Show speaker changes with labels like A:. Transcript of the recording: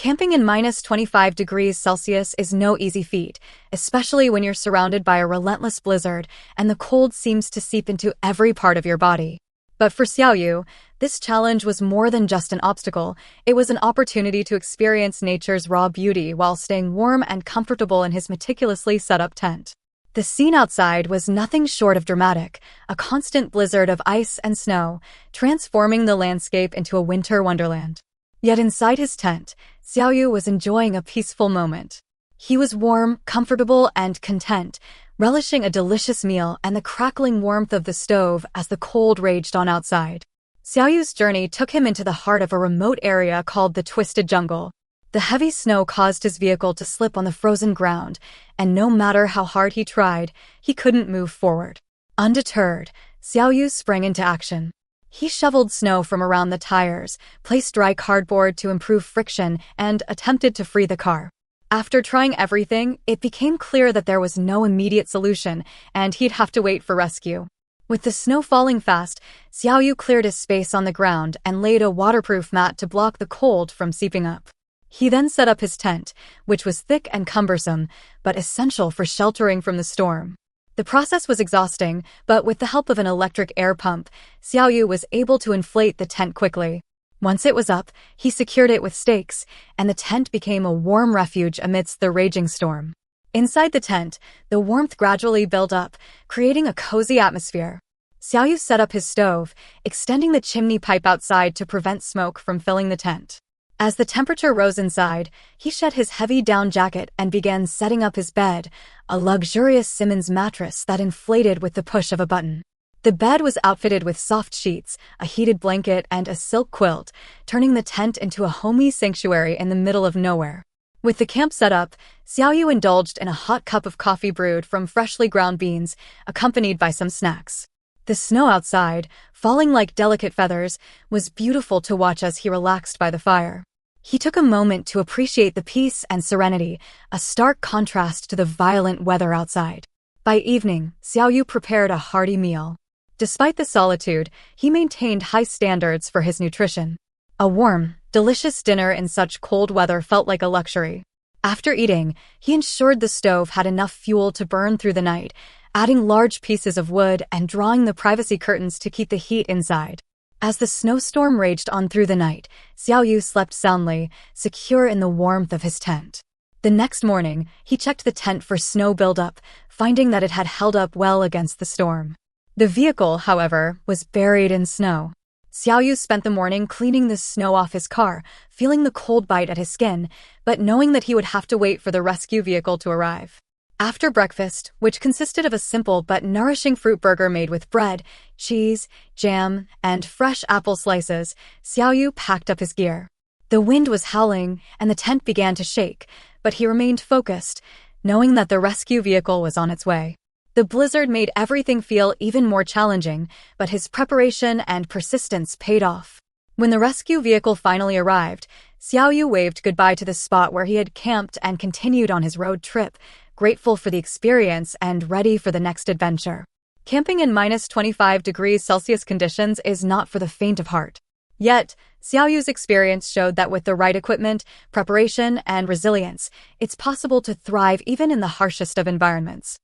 A: Camping in -25 degrees Celsius is no easy feat, especially when you're surrounded by a relentless blizzard and the cold seems to seep into every part of your body. But for Xiaoyu, this challenge was more than just an obstacle. It was an opportunity to experience nature's raw beauty while staying warm and comfortable in his meticulously set-up tent. The scene outside was nothing short of dramatic, a constant blizzard of ice and snow, transforming the landscape into a winter wonderland. Yet inside his tent, Xiaoyu was enjoying a peaceful moment. He was warm, comfortable, and content, relishing a delicious meal and the crackling warmth of the stove as the cold raged on outside. Xiaoyu's journey took him into the heart of a remote area called the Twisted Jungle. The heavy snow caused his vehicle to slip on the frozen ground, and no matter how hard he tried, he couldn't move forward. Undeterred, Xiaoyu sprang into action. He shoveled snow from around the tires, placed dry cardboard to improve friction, and attempted to free the car. After trying everything, it became clear that there was no immediate solution, and he'd have to wait for rescue. With the snow falling fast, Xiaoyu cleared his space on the ground and laid a waterproof mat to block the cold from seeping up. He then set up his tent, which was thick and cumbersome, but essential for sheltering from the storm. The process was exhausting, but with the help of an electric air pump, Xiaoyu was able to inflate the tent quickly. Once it was up, he secured it with stakes, and the tent became a warm refuge amidst the raging storm. Inside the tent, the warmth gradually built up, creating a cozy atmosphere. Xiaoyu set up his stove, extending the chimney pipe outside to prevent smoke from filling the tent. As the temperature rose inside, he shed his heavy down jacket and began setting up his bed, a luxurious Simmons mattress that inflated with the push of a button. The bed was outfitted with soft sheets, a heated blanket, and a silk quilt, turning the tent into a homey sanctuary in the middle of nowhere. With the camp set up, Xiaoyu indulged in a hot cup of coffee brewed from freshly ground beans, accompanied by some snacks. The snow outside, falling like delicate feathers, was beautiful to watch as he relaxed by the fire. He took a moment to appreciate the peace and serenity, a stark contrast to the violent weather outside. By evening, Xiaoyu prepared a hearty meal. Despite the solitude, he maintained high standards for his nutrition. A warm, delicious dinner in such cold weather felt like a luxury. After eating, he ensured the stove had enough fuel to burn through the night, adding large pieces of wood and drawing the privacy curtains to keep the heat inside. As the snowstorm raged on through the night, Xiaoyu slept soundly, secure in the warmth of his tent. The next morning, he checked the tent for snow buildup, finding that it had held up well against the storm. The vehicle, however, was buried in snow. Xiaoyu spent the morning cleaning the snow off his car, feeling the cold bite at his skin, but knowing that he would have to wait for the rescue vehicle to arrive. After breakfast, which consisted of a simple but nourishing fruit burger made with bread, cheese, jam, and fresh apple slices, Xiaoyu packed up his gear. The wind was howling, and the tent began to shake, but he remained focused, knowing that the rescue vehicle was on its way. The blizzard made everything feel even more challenging, but his preparation and persistence paid off. When the rescue vehicle finally arrived, Xiaoyu waved goodbye to the spot where he had camped and continued on his road trip, grateful for the experience and ready for the next adventure. Camping in -25 degrees Celsius conditions is not for the faint of heart. Yet, Xiaoyu's experience showed that with the right equipment, preparation, and resilience, it's possible to thrive even in the harshest of environments.